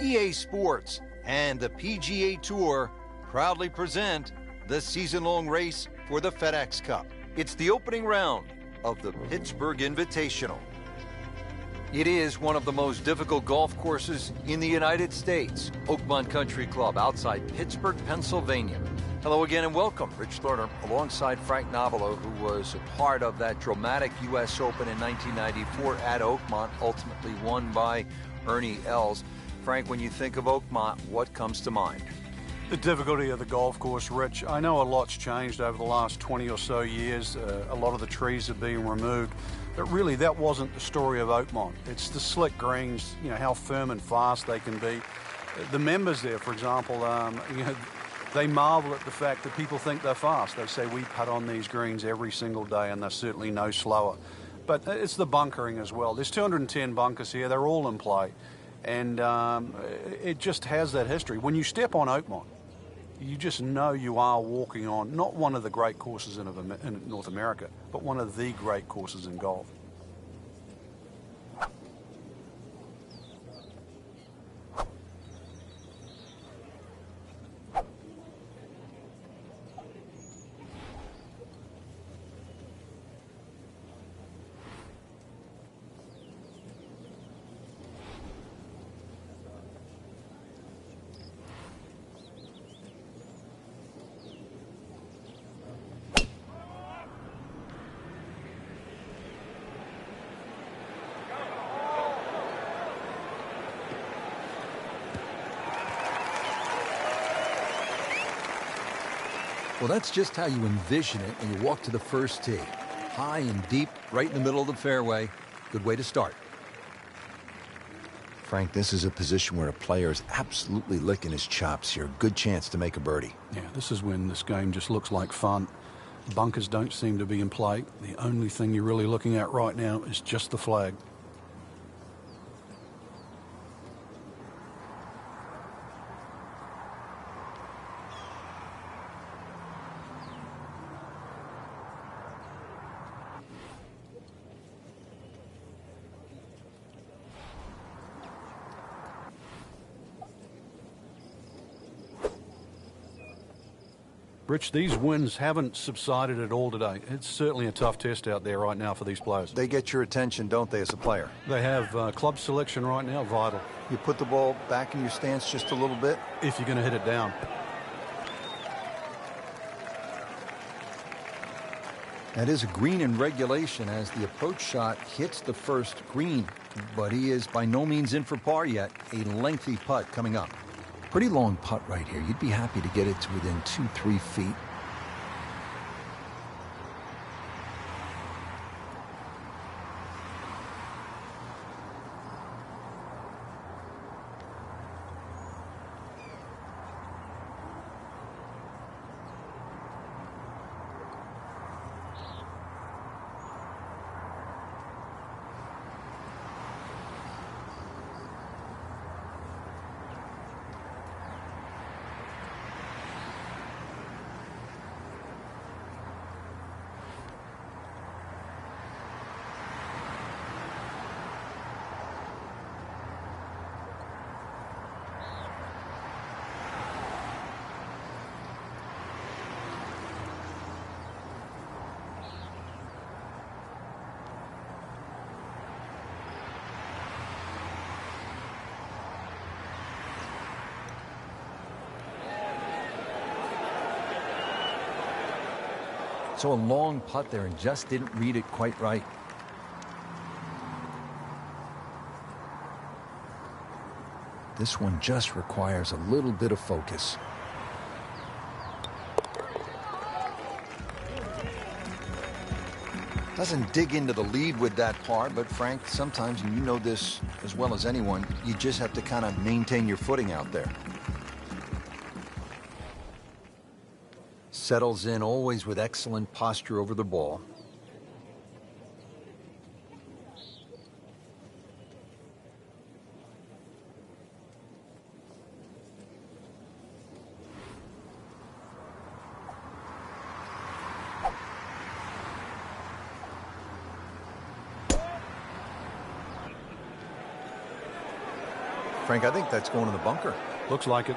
EA Sports and the PGA Tour proudly present the season-long race for the FedEx Cup. It's the opening round of the Pittsburgh Invitational. It is one of the most difficult golf courses in the United States. Oakmont Country Club outside Pittsburgh, Pennsylvania. Hello again and welcome. Rich Lerner alongside Frank Nobilo, who was a part of that dramatic U.S. Open in 1994 at Oakmont, ultimately won by Ernie Els. Frank, when you think of Oakmont, what comes to mind? The difficulty of the golf course, Rich. I know a lot's changed over the last 20 or so years. A lot of the trees are being removed. But really, that wasn't the story of Oakmont. It's the slick greens, how firm and fast they can be. The members there, for example, they marvel at the fact that people think they're fast. They say we putt on these greens every single day, and they're certainly no slower. But it's the bunkering as well. There's 210 bunkers here. They're all in play. And it just has that history. When you step on Oakmont, you just know you are walking on not one of the great courses in North America, but one of the great courses in golf. Well, that's just how you envision it when you walk to the first tee. High and deep, right in the middle of the fairway. Good way to start. Frank, this is a position where a player is absolutely licking his chops here. Good chance to make a birdie. Yeah, this is when this game just looks like fun. Bunkers don't seem to be in play. The only thing you're really looking at right now is just the flag. Rich, these winds haven't subsided at all today. It's certainly a tough test out there right now for these players. They get your attention, don't they, as a player? They have club selection right now, vital. You put the ball back in your stance just a little bit? If you're going to hit it down. That is a green in regulation as the approach shot hits the first green, but he is by no means in for par yet. A lengthy putt coming up. Pretty long putt right here. You'd be happy to get it to within 2-3 feet. So a long putt there and just didn't read it quite right. This one just requires a little bit of focus. Doesn't dig into the lead with that par, but Frank, sometimes, and you know this as well as anyone, you just have to kind of maintain your footing out there. Settles in always with excellent posture over the ball. Frank, I think that's going to the bunker. Looks like it.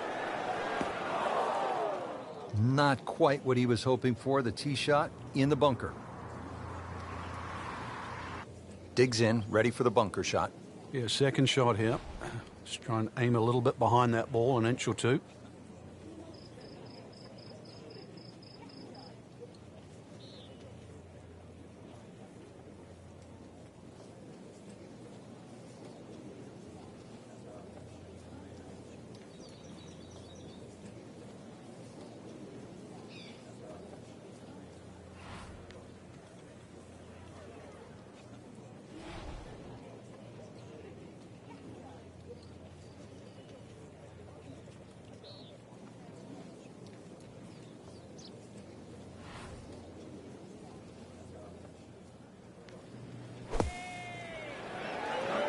Not quite what he was hoping for. The tee shot in the bunker. Digs in, ready for the bunker shot. Yeah, second shot here. Just try and aim a little bit behind that ball, an inch or two.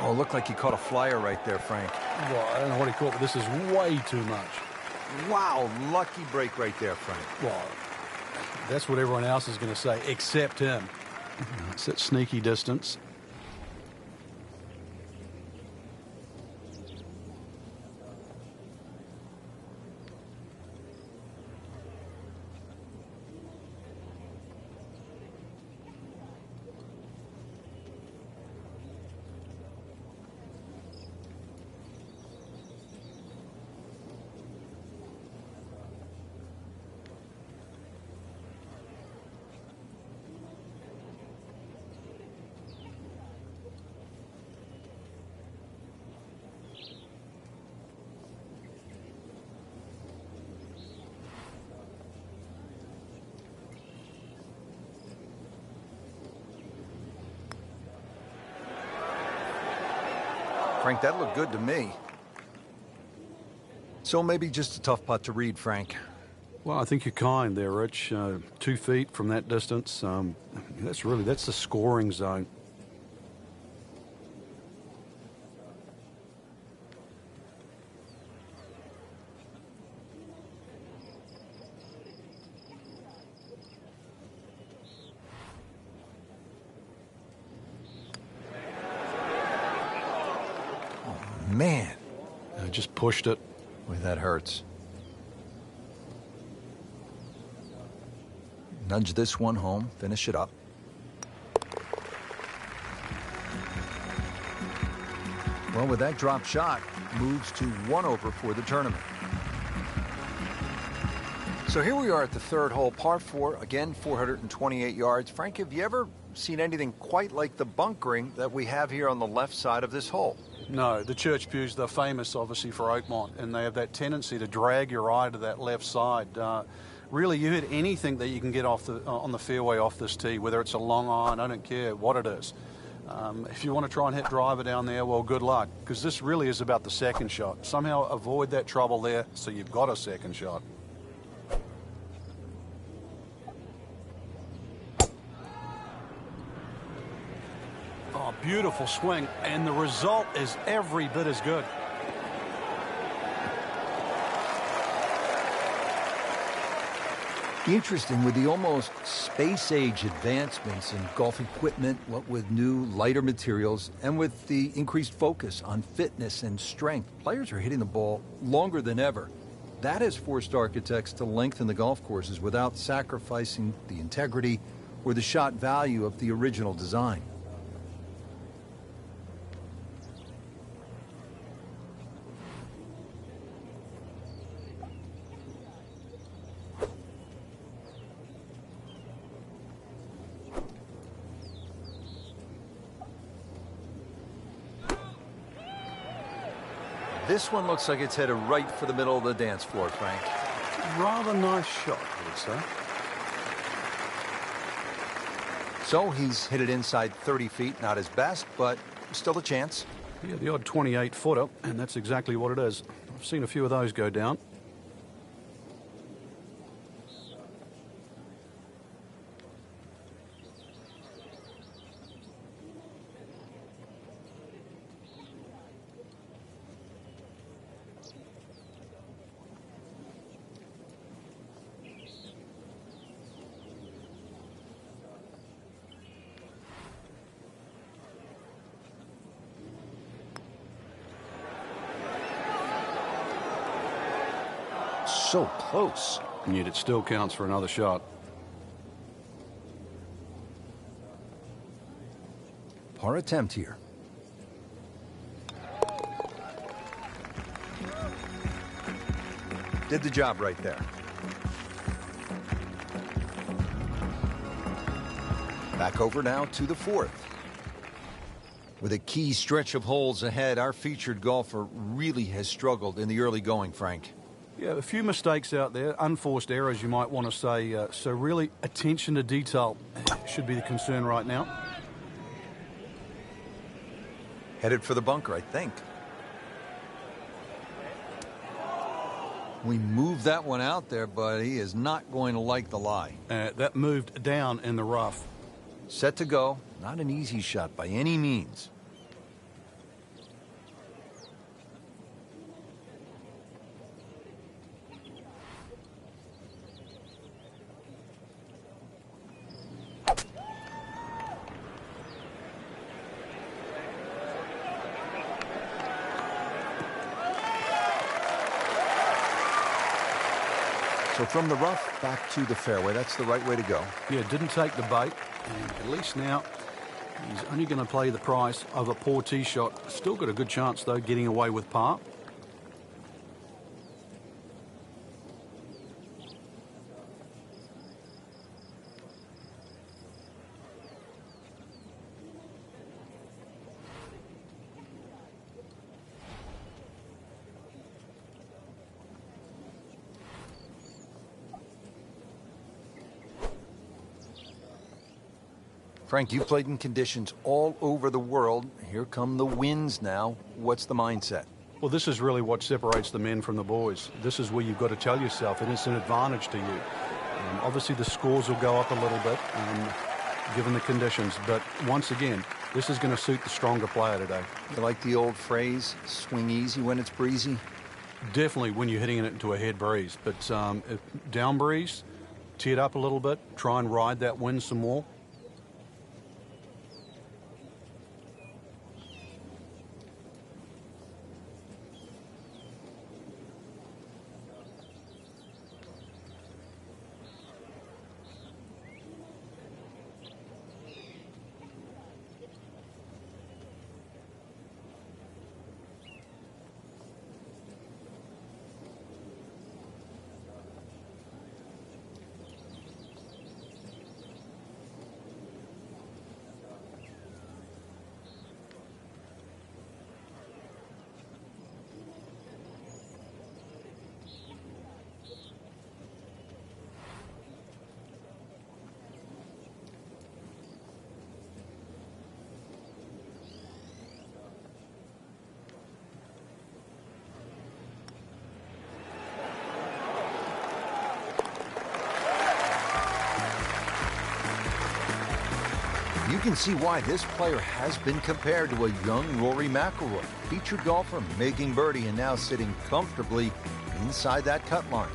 Oh, looked like he caught a flyer right there, Frank. Well, I don't know what he caught, but this is way too much. Wow, lucky break right there, Frank. Well, that's what everyone else is going to say, except him. It's at sneaky distance. Frank, that looked good to me. So maybe just a tough putt to read, Frank. Well, I think you're kind there, Rich. 2 feet from that distance. That's the scoring zone. Man. I just pushed it. Boy, that hurts. Nudge this one home, finish it up. Well, with that drop shot, moves to 1 over for the tournament. So here we are at the third hole, par 4, again 428 yards. Frank, have you ever seen anything quite like the bunkering that we have here on the left side of this hole? No, the church pews, they're famous, obviously, for Oakmont, and they have that tendency to drag your eye to that left side. Really, you hit anything that you can get off on the fairway off this tee, whether it's a long iron, I don't care what it is. If you want to try and hit driver down there, well, good luck, because this really is about the second shot. Somehow avoid that trouble there so you've got a second shot. Oh, beautiful swing, and the result is every bit as good. Interesting, with the almost space-age advancements in golf equipment, what with new, lighter materials, and with the increased focus on fitness and strength, players are hitting the ball longer than ever. That has forced architects to lengthen the golf courses without sacrificing the integrity or the shot value of the original design. This one looks like it's headed right for the middle of the dance floor, Frank. Rather nice shot, I would say. So he's hit it inside 30 feet, not his best, but still a chance. Yeah, the odd 28-footer, and that's exactly what it is. I've seen a few of those go down. so close. And yet it still counts for another shot. Par attempt here. Did the job right there. Back over now to the fourth. With a key stretch of holes ahead, our featured golfer really has struggled in the early going, Frank. Yeah, a few mistakes out there, unforced errors you might want to say. So really, attention to detail should be the concern right now. Headed for the bunker, I think. We moved that one out there, but he is not going to like the lie. That moved down in the rough. Set to go. Not an easy shot by any means. So from the rough back to the fairway, that's the right way to go. Yeah, didn't take the bait, and at least now he's only going to play the price of a poor tee shot. Still got a good chance, though, getting away with par. Frank, you've played in conditions all over the world. Here come the winds now. What's the mindset? Well, this is really what separates the men from the boys. This is where you've got to tell yourself, and it's an advantage to you. Obviously, the scores will go up a little bit, given the conditions. But once again, this is going to suit the stronger player today. You like the old phrase, swing easy when it's breezy? Definitely when you're hitting it into a head breeze. But if down breeze, tee it up a little bit, try and ride that wind some more. You can see why this player has been compared to a young Rory McIlroy. Featured golfer making birdie and now sitting comfortably inside that cut line.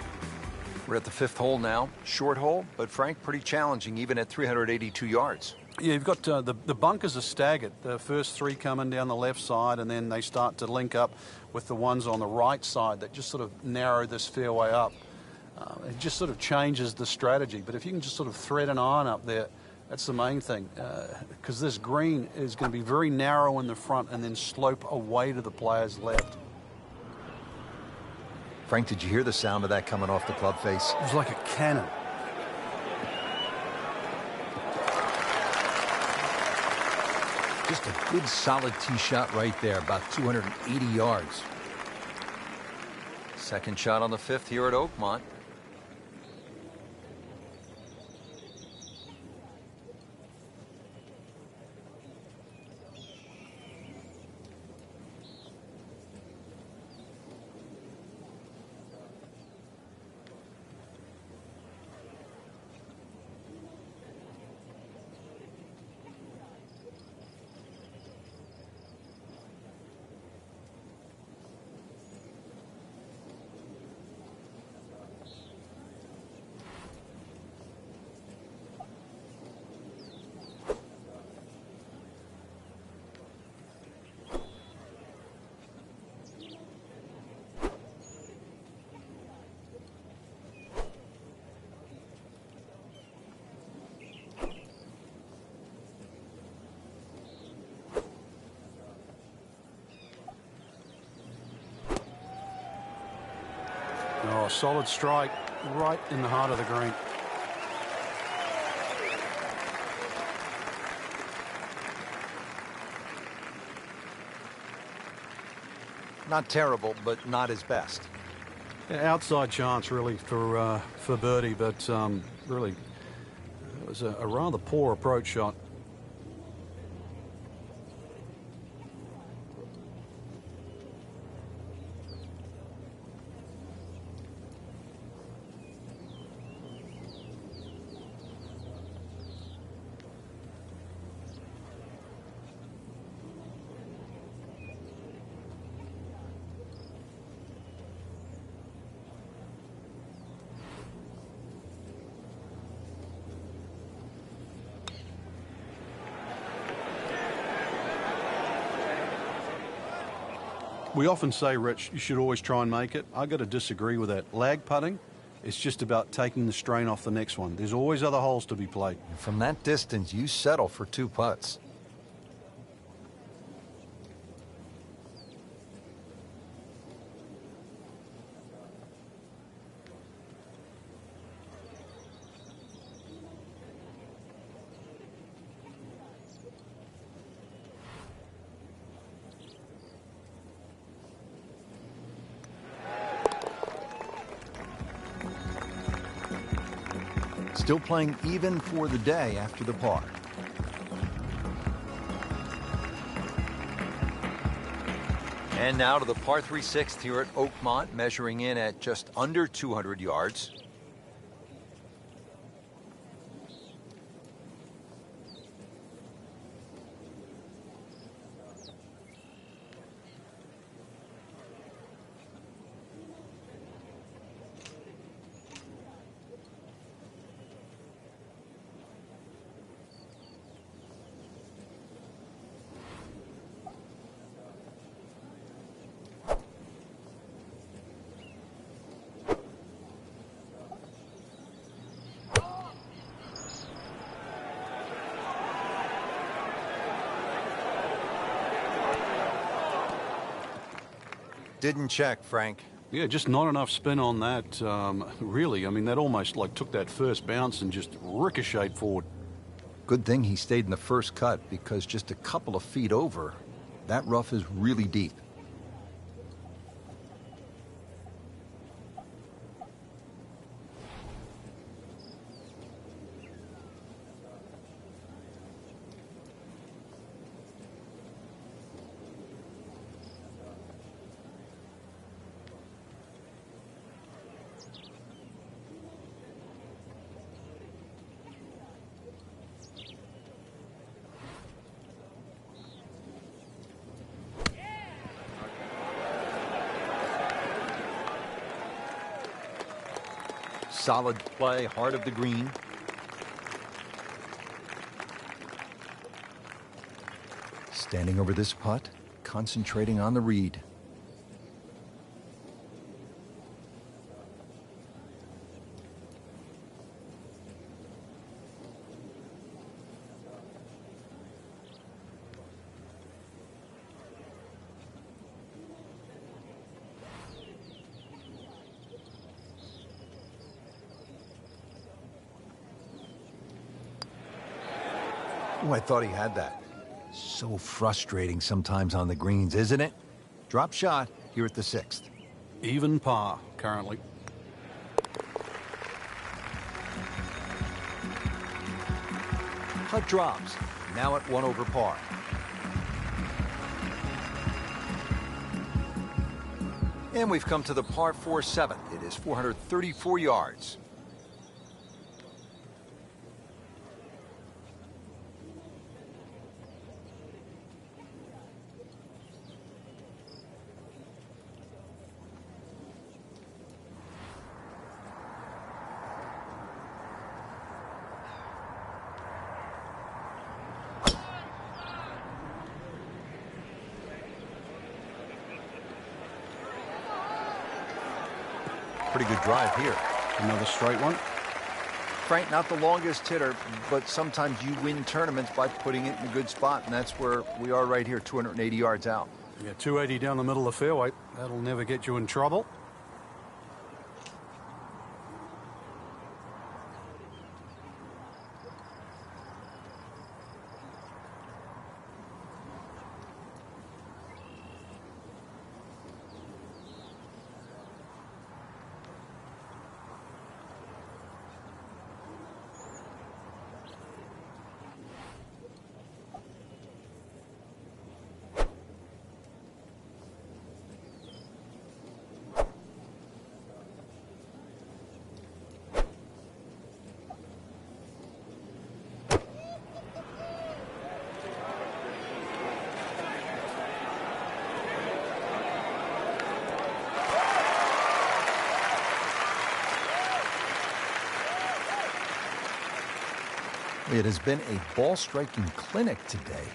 We're at the fifth hole now. Short hole, but Frank, pretty challenging even at 382 yards. Yeah, you've got the bunkers are staggered. The first three coming down the left side, and then they start to link up with the ones on the right side that just sort of narrow this fairway up. It just sort of changes the strategy. But if you can just sort of thread an iron up there, that's the main thing, because this green is going to be very narrow in the front and then slope away to the player's left. Frank, did you hear the sound of that coming off the club face? It was like a cannon. Just a good solid tee shot right there, about 280 yards. Second shot on the fifth here at Oakmont. a solid strike right in the heart of the green. Not terrible, but not his best. Yeah, outside chance, really, for birdie, but really, it was a rather poor approach shot. We often say, Rich, you should always try and make it. I got to disagree with that. Lag putting, it's just about taking the strain off the next one. There's always other holes to be played. From that distance, you settle for 2 putts. Still playing even for the day after the par. And now to the par 3 6th here at Oakmont, measuring in at just under 200 yards. Didn't check, Frank. Yeah, just not enough spin on that. Really, I mean, that almost like took that first bounce and just ricocheted forward. Good thing he stayed in the first cut, because just a couple of feet over, that rough is really deep. Solid play, heart of the green. Standing over this putt, concentrating on the read. Oh, I thought he had that. So frustrating sometimes on the greens, isn't it? Drop shot here at the 6th. Even par currently. Putt drops, now at 1 over par. And we've come to the par 4 7th. It is 434 yards. Pretty good drive here. Another straight one. Frank, not the longest hitter, but sometimes you win tournaments by putting it in a good spot, and that's where we are right here, 280 yards out. Yeah, 280 down the middle of the fairway. That'll never get you in trouble. It has been a ball-striking clinic today,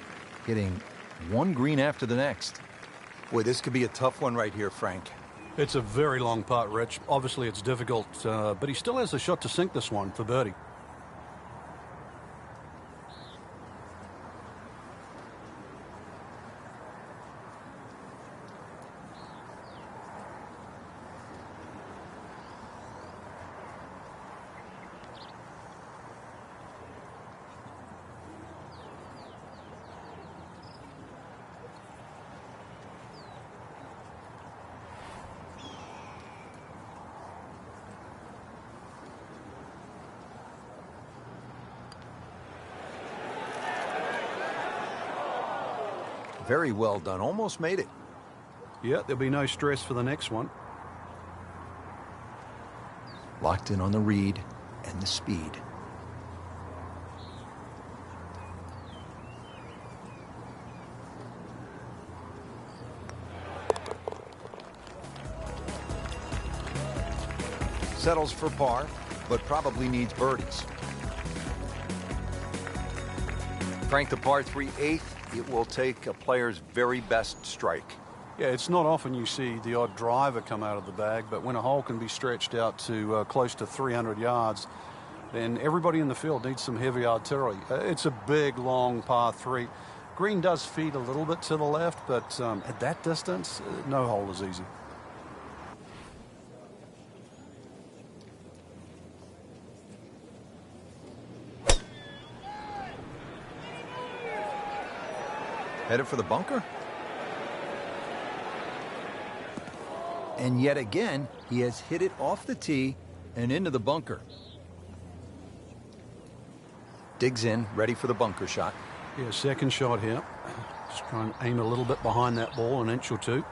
hitting one green after the next. Boy, this could be a tough one right here, Frank. It's a very long putt, Rich. Obviously, it's difficult, but he still has a shot to sink this one for birdie. Very well done. Almost made it. Yeah, there'll be no stress for the next one. Locked in on the read and the speed. Settles for par, but probably needs birdies. Frank, the par 3 eighth. It will take a player's very best strike. Yeah, it's not often you see the odd driver come out of the bag, but when a hole can be stretched out to close to 300 yards, then everybody in the field needs some heavy artillery. It's a big, long par 3. Green does feed a little bit to the left, but at that distance, no hole is easy. Headed for the bunker. And yet again, he has hit it off the tee and into the bunker. Digs in, ready for the bunker shot. Yeah, second shot here. Just try and aim a little bit behind that ball, an inch or two.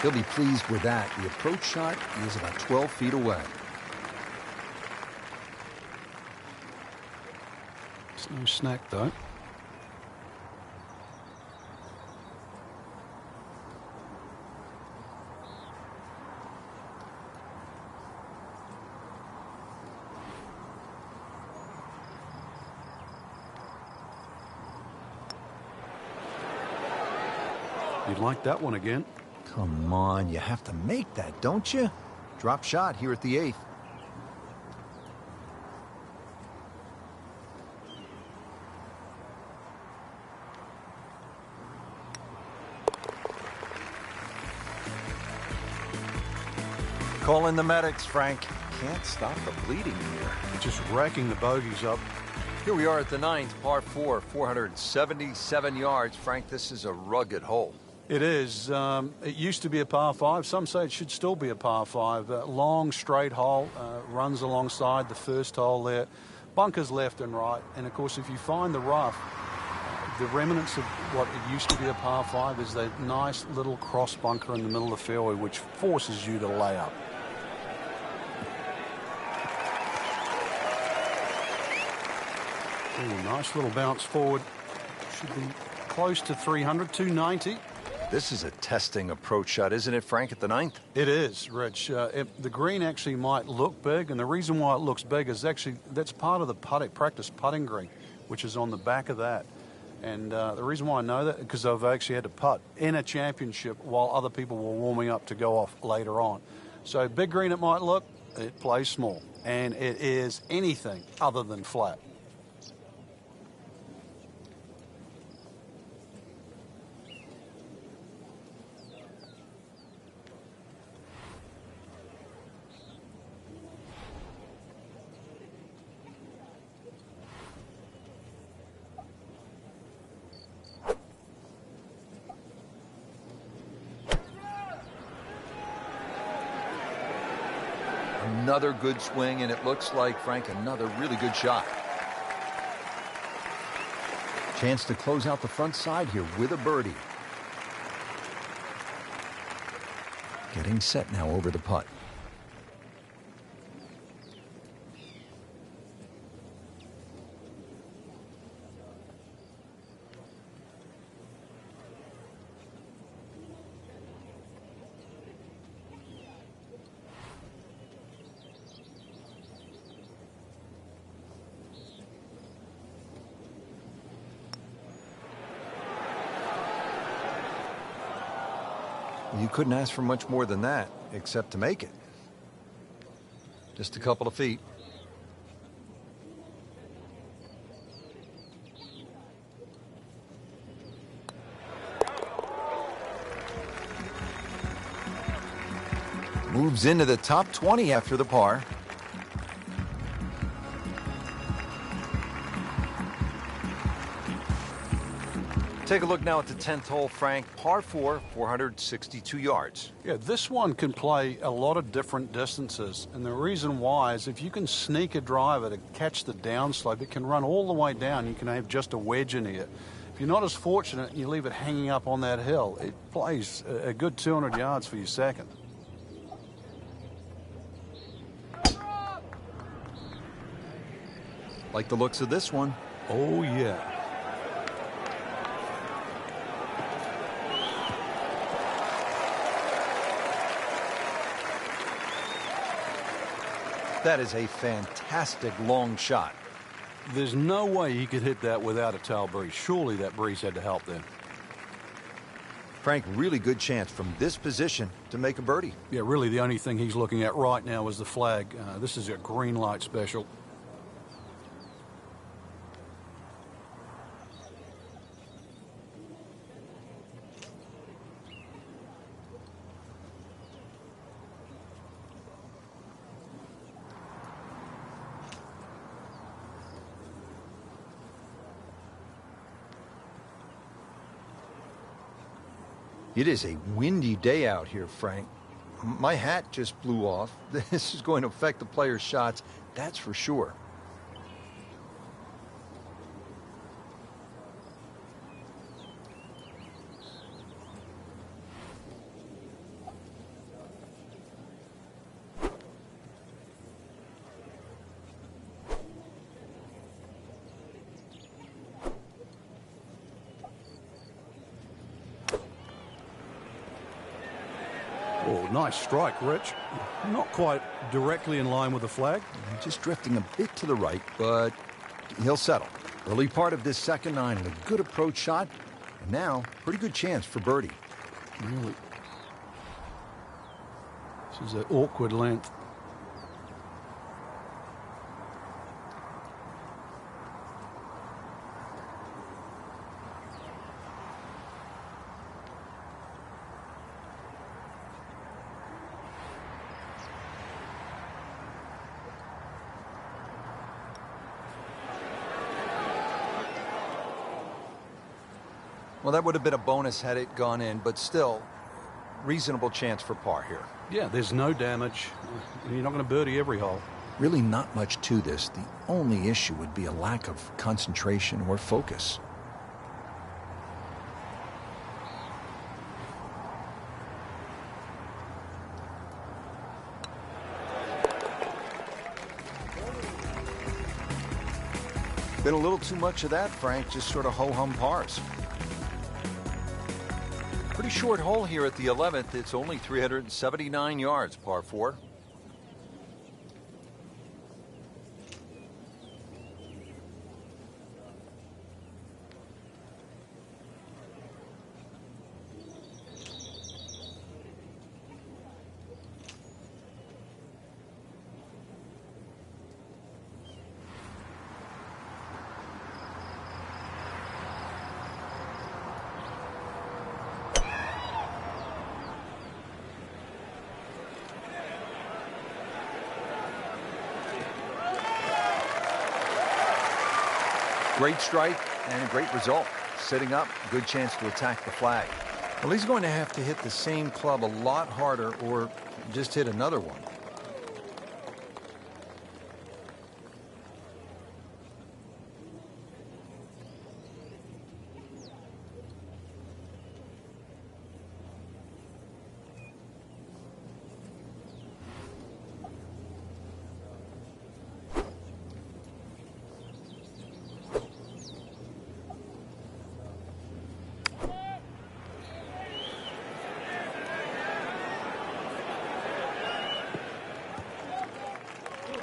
He'll be pleased with that. The approach shot is about 12 feet away. It's no snack, though. You'd like that one again. Come on, you have to make that, don't you? Drop shot here at the 8th. Call in the medics, Frank. Can't stop the bleeding here. Just racking the bogeys up. Here we are at the 9th, par 4, 477 yards. Frank, this is a rugged hole. It is. It used to be a par 5. Some say it should still be a par 5. Long, straight hole, runs alongside the first hole there. Bunkers left and right. And, of course, if you find the rough, the remnants of what it used to be a par 5 is that nice little cross bunker in the middle of the fairway, which forces you to lay up. Ooh, nice little bounce forward. Should be close to 300, 290. This is a testing approach shot, isn't it, Frank, at the 9th? It is, Rich. The green actually might look big, and the reason why it looks big is actually that's part of the practice putting green, which is on the back of that. And the reason why I know that is because I've actually had to putt in a championship while other people were warming up to go off later on. So big green it might look, it plays small, and it is anything other than flat. Another good swing, and it looks like, Frank, another really good shot. Chance to close out the front side here with a birdie. Getting set now over the putt. You couldn't ask for much more than that, except to make it. Just a couple of feet. Moves into the top 20 after the par. Take a look now at the 10th hole, Frank. Par 4, 462 yards. Yeah, this one can play a lot of different distances. And the reason why is if you can sneak a driver to catch the downslope, it can run all the way down. You can have just a wedge in here. If you're not as fortunate and you leave it hanging up on that hill, it plays a good 200 yards for your second. Like the looks of this one. Oh, yeah. That is a fantastic long shot. There's no way he could hit that without a tail breeze. Surely that breeze had to help then. Frank, really good chance from this position to make a birdie. Yeah, really the only thing he's looking at right now is the flag. This is a green light special. It is a windy day out here, Frank. My hat just blew off. This is going to affect the players' shots, that's for sure. Oh, nice strike, Rich. Not quite directly in line with the flag. Just drifting a bit to the right, but he'll settle. Early part of this second nine and a good approach shot. And now, pretty good chance for birdie. Really. This is an awkward length. Well, that would have been a bonus had it gone in, but still, reasonable chance for par here. Yeah, there's no damage. You're not going to birdie every hole. Really not much to this. The only issue would be a lack of concentration or focus. Been a little too much of that, Frank, just sort of ho-hum pars. Pretty short hole here at the 11th. It's only 379 yards, par 4. Great strike and a great result. Sitting up, good chance to attack the flag. Well, he's going to have to hit the same club a lot harder or just hit another one.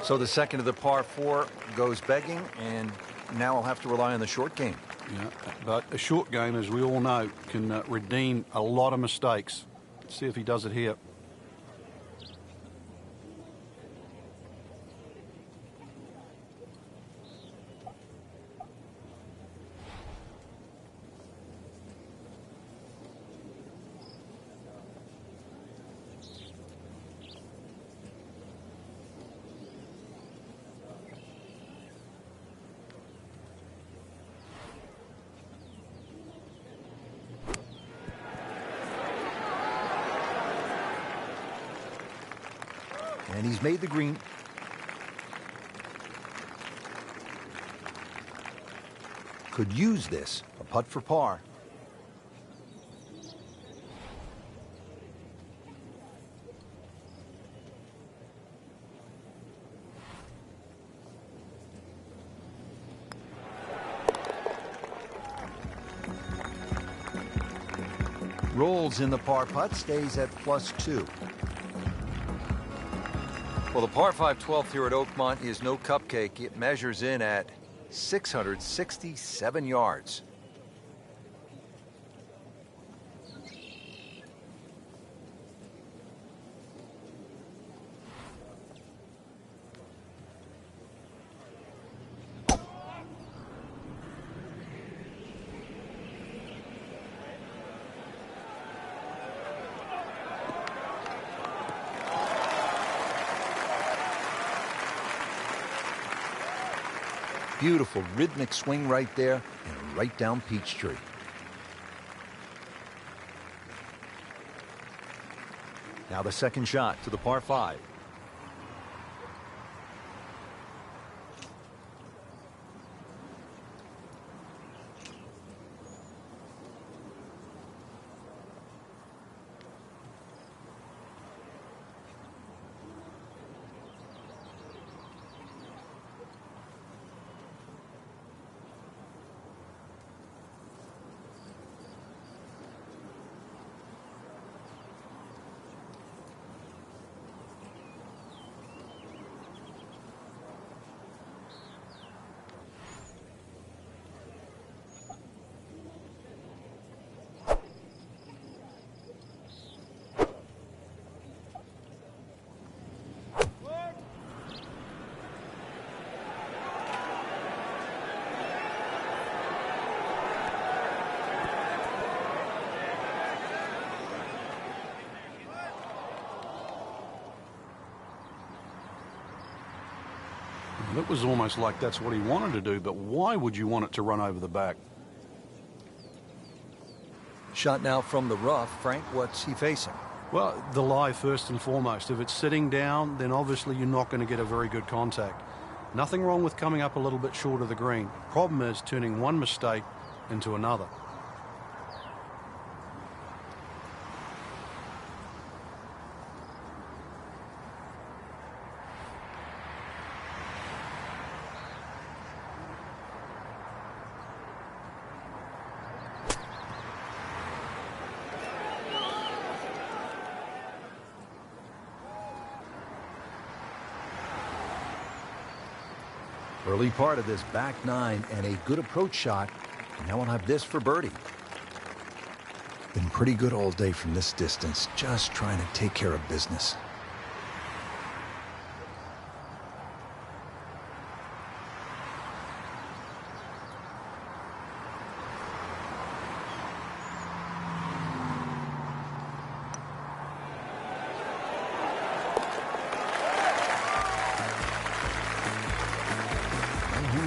So the second of the par 4 goes begging, and now I'll have to rely on the short game. Yeah, but a short game, as we all know, can redeem a lot of mistakes. Let's see if he does it here. And he's made the green. Could use this. A putt for par. Rolls in the par putt, stays at +2. Well, the par 5 12th here at Oakmont is no cupcake. It measures in at 667 yards. Beautiful rhythmic swing right there and right down Peachtree. Now the second shot to the par 5. It was almost like that's what he wanted to do, but why would you want it to run over the back? Shot now from the rough. Frank, what's he facing? Well, the lie first and foremost. If it's sitting down, then obviously you're not going to get a very good contact. Nothing wrong with coming up a little bit short of the green. Problem is turning one mistake into another. Early part of this back 9 and a good approach shot. Now we'll have this for birdie. Been pretty good all day from this distance, just trying to take care of business.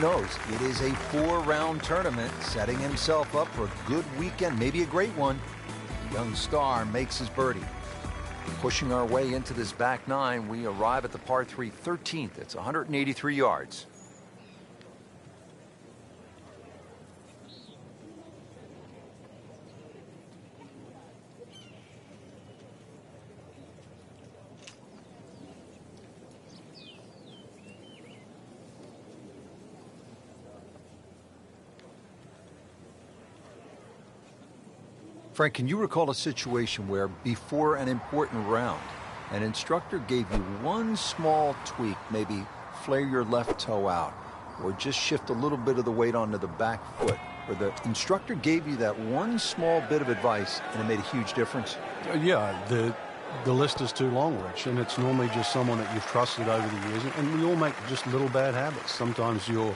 Knows it is a 4-round tournament, setting himself up for a good weekend, maybe a great one. Young star makes his birdie. Pushing our way into this back 9, we arrive at the par 3 13th. It's 183 yards. Frank, can you recall a situation where before an important round, an instructor gave you one small tweak, maybe flare your left toe out, or just shift a little bit of the weight onto the back foot, where the instructor gave you that one small bit of advice and it made a huge difference? Yeah, the list is too long, Rich, and it's normally just someone that you've trusted over the years, and we all make just little bad habits. Sometimes you're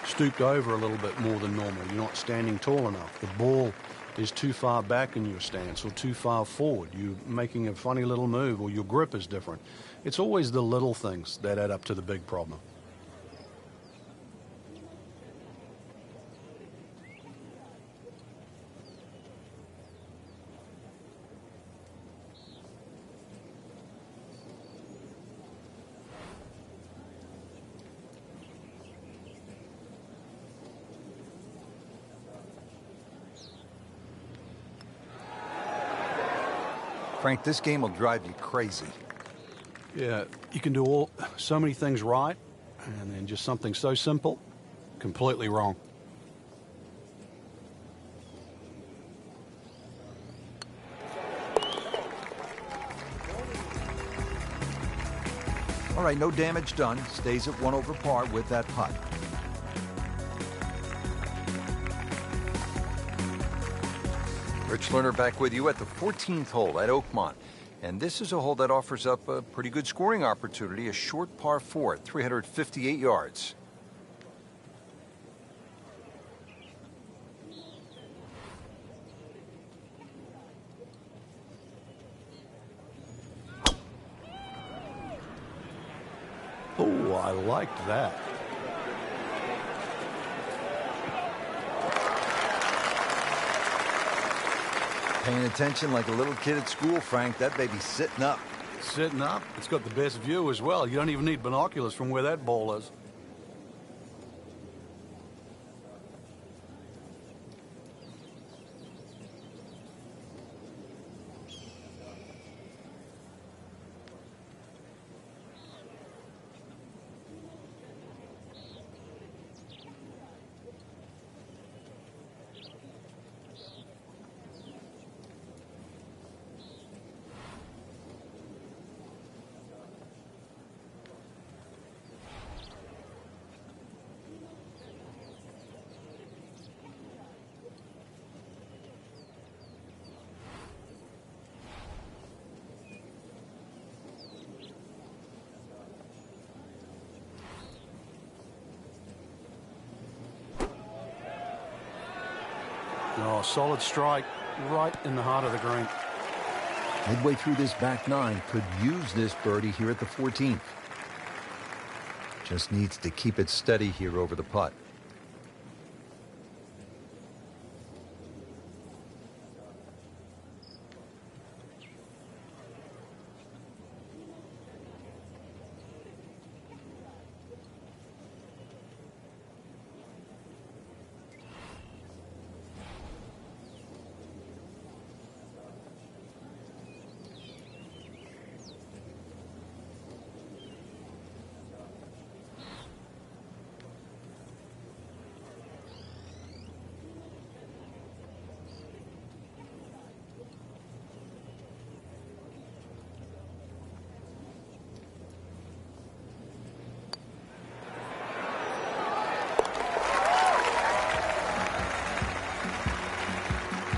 stooped over a little bit more than normal. You're not standing tall enough. The ball is too far back in your stance or too far forward. You're making a funny little move, or your grip is different. It's always the little things that add up to the big problem. Frank, this game will drive you crazy. Yeah, you can do so many things right, and then just something so simple, completely wrong. All right, no damage done. Stays at 1 over par with that putt. Rich Lerner back with you at the 14th hole at Oakmont. And this is a hole that offers up a pretty good scoring opportunity, a short par 4 at 358 yards. Oh, I liked that. Paying attention like a little kid at school, Frank. That baby's sitting up. Sitting up. It's got the best view as well. You don't even need binoculars from where that ball is. Oh, solid strike right in the heart of the green. Midway through this back 9, could use this birdie here at the 14th. Just needs to keep it steady here over the putt.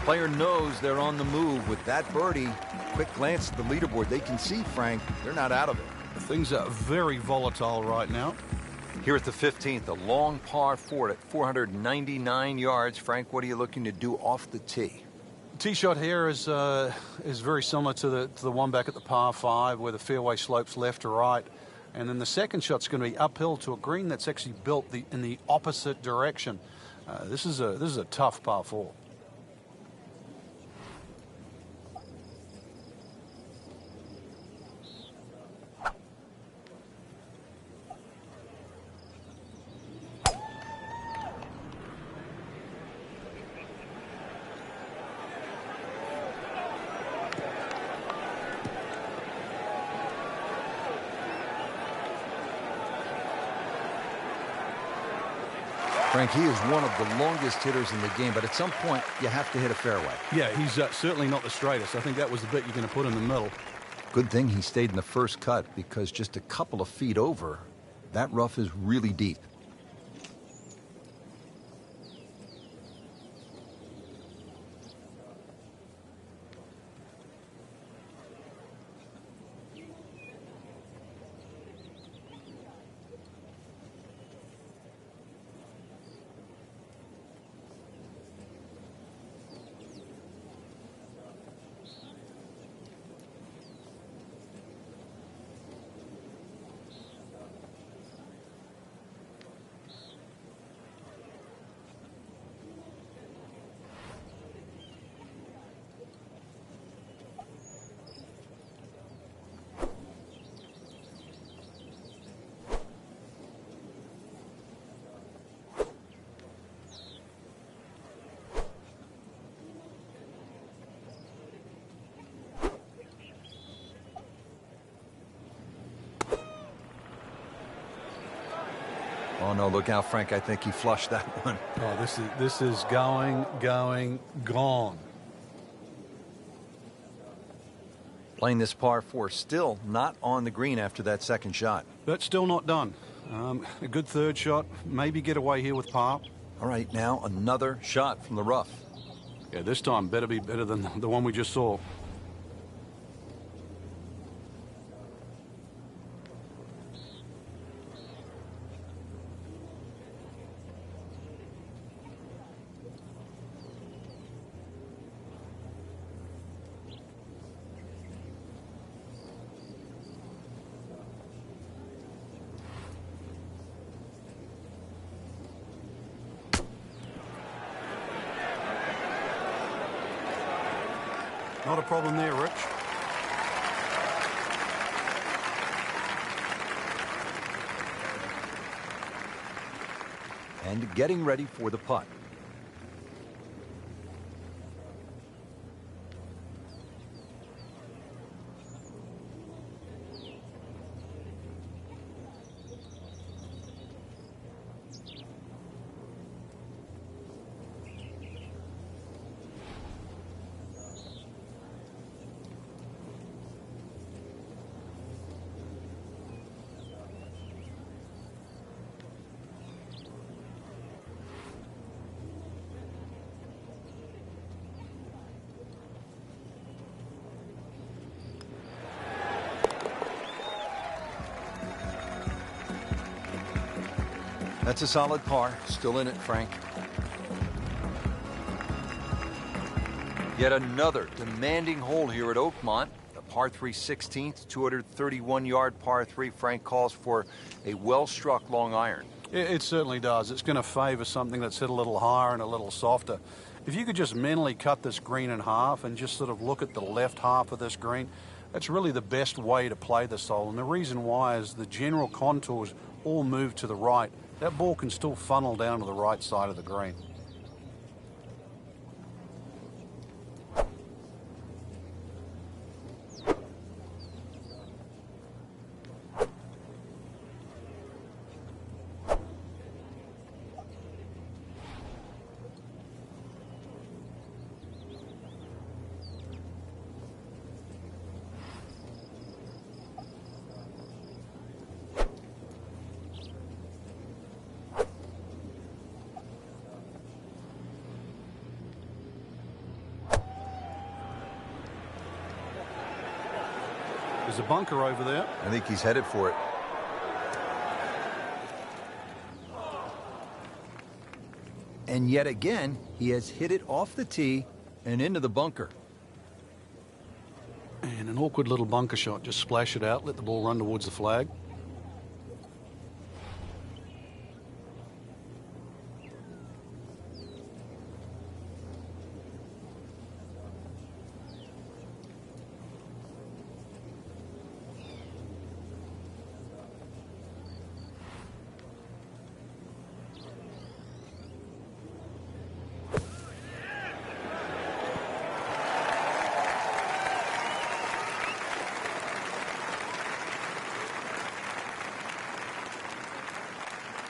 Player knows they're on the move with that birdie. Quick glance at the leaderboard. They can see, Frank, they're not out of it. Things are very volatile right now. Here at the 15th, a long par 4 at 499 yards. Frank, what are you looking to do off the tee? Tee shot here is very similar to the one back at the par 5, where the fairway slopes left to right. And then the second shot's going to be uphill to a green that's actually built in the opposite direction. This is a tough par 4. Frank, he is one of the longest hitters in the game, but at some point, you have to hit a fairway. Yeah, he's certainly not the straightest. I think that was the bit you're going to put in the middle. Good thing he stayed in the first cut, because just a couple of feet over, That rough is really deep. Oh, no, look out, Frank. I think he flushed that one. Oh, this is going, gone. Playing this par 4, still not on the green after that second shot. But still not done. A good third shot. Maybe get away here with par. All right, now another shot from the rough. Yeah, this time better be better than the one we just saw. Not a problem there, Rich. And getting ready for the putt. That's a solid par. Still in it, Frank. Yet another demanding hole here at Oakmont. A par 3 16th, 231-yard par 3. Frank calls for a well-struck long iron. It certainly does. It's going to favor something that's hit a little higher and a little softer. If you could just mentally cut this green in half and just sort of look at the left half of this green, that's really the best way to play this hole. And the reason why is the general contours all move to the right. That ball can still funnel down to the right side of the green. There's a bunker over there. I think he's headed for it. And yet again, he has hit it off the tee and into the bunker. And an awkward little bunker shot. Just splash it out, let the ball run towards the flag.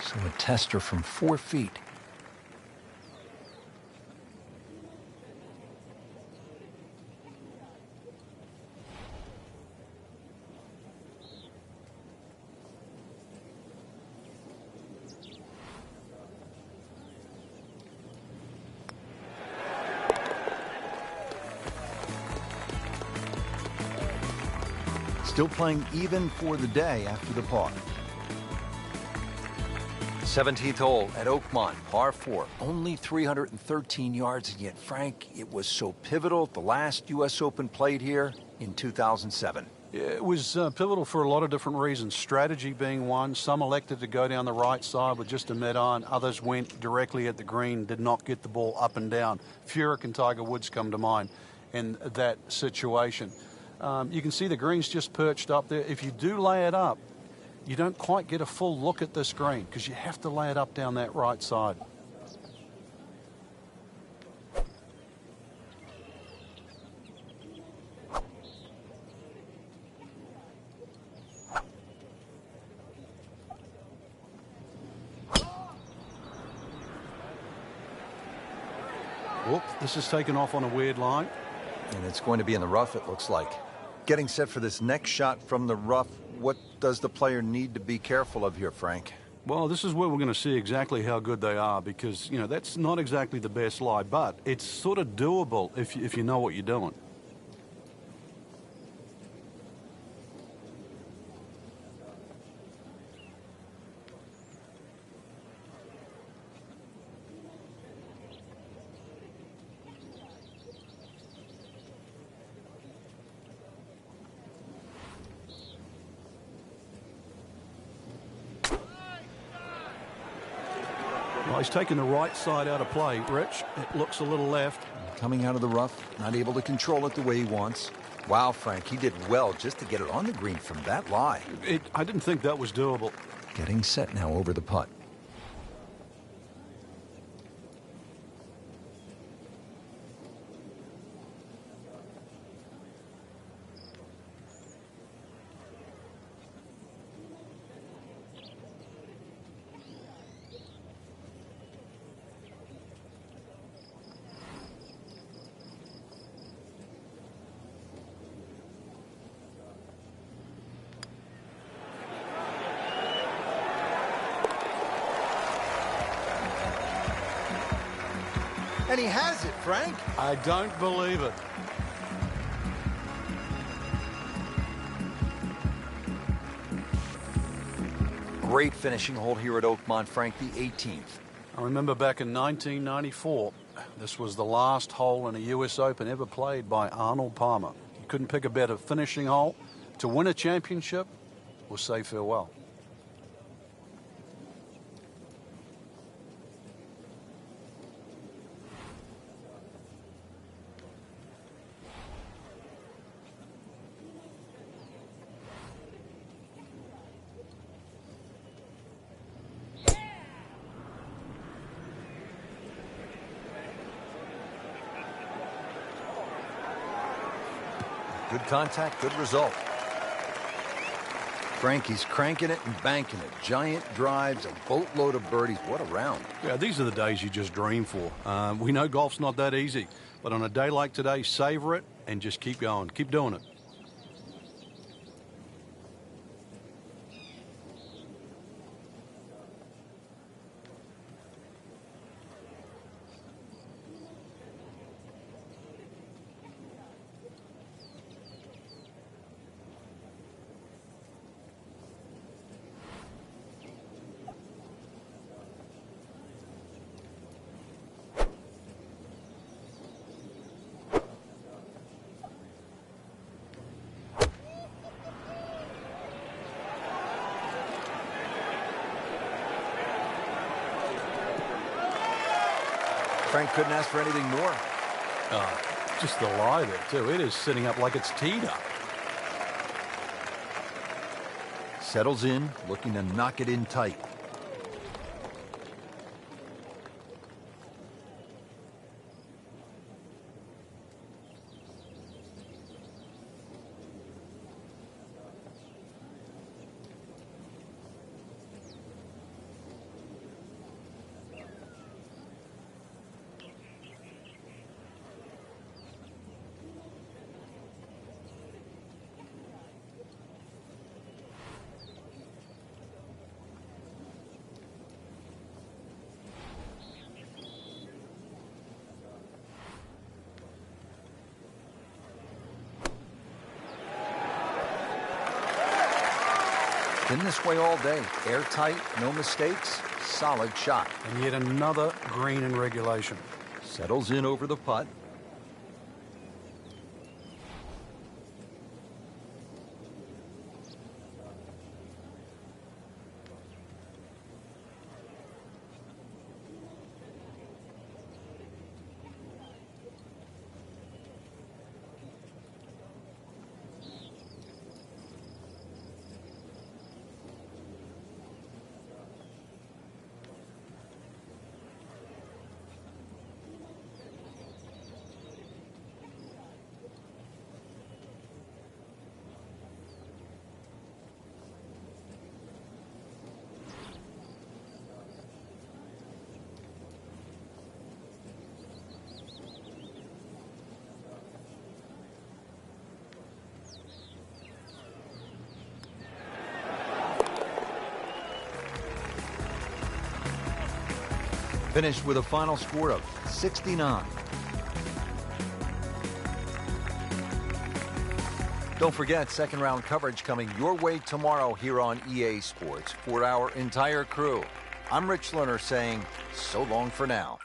So a tester from 4 feet. Still playing even for the day after the par. 17th hole at Oakmont, par 4. Only 313 yards, and yet, Frank, it was so pivotal. The last U.S. Open played here in 2007. It was pivotal for a lot of different reasons, strategy being one. Some elected to go down the right side with just a mid-iron. Others went directly at the green, did not get the ball up and down. Furyk and Tiger Woods come to mind in that situation. You can see the green's just perched up there. If you do lay it up, you don't quite get a full look at this green because you have to lay it up down that right side. Whoop, this is taken off on a weird line. And it's going to be in the rough, it looks like. Getting set for this next shot from the rough, what does the player need to be careful of here, Frank? Well, this is where we're going to see exactly how good they are because, you know, that's not exactly the best lie, but it's sort of doable if you know what you're doing. Well, he's taking the right side out of play, Rich. It looks a little left. Coming out of the rough, not able to control it the way he wants. Wow, Frank, he did well just to get it on the green from that lie. I didn't think that was doable. Getting set now over the putt. And he has it, Frank. I don't believe it. Great finishing hole here at Oakmont, Frank, the 18th. I remember back in 1994, this was the last hole in a U.S. Open ever played by Arnold Palmer. You couldn't pick a better finishing hole to win a championship or say farewell. Good contact, good result. Frankie's cranking it and banking it. Giant drives, a boatload of birdies. What a round. Yeah, these are the days you just dream for. We know golf's not that easy, but on a day like today, savor it and just keep going. Keep doing it. Frank couldn't ask for anything more. Just the lie there, too. It is sitting up like it's teed up. Settles in, looking to knock it in tight. been this way all day. Airtight, no mistakes, solid shot. And yet another green in regulation. Settles in over the putt. Finished with a final score of 69. Don't forget, second round coverage coming your way tomorrow here on EA Sports. For our entire crew, I'm Rich Lerner saying so long for now.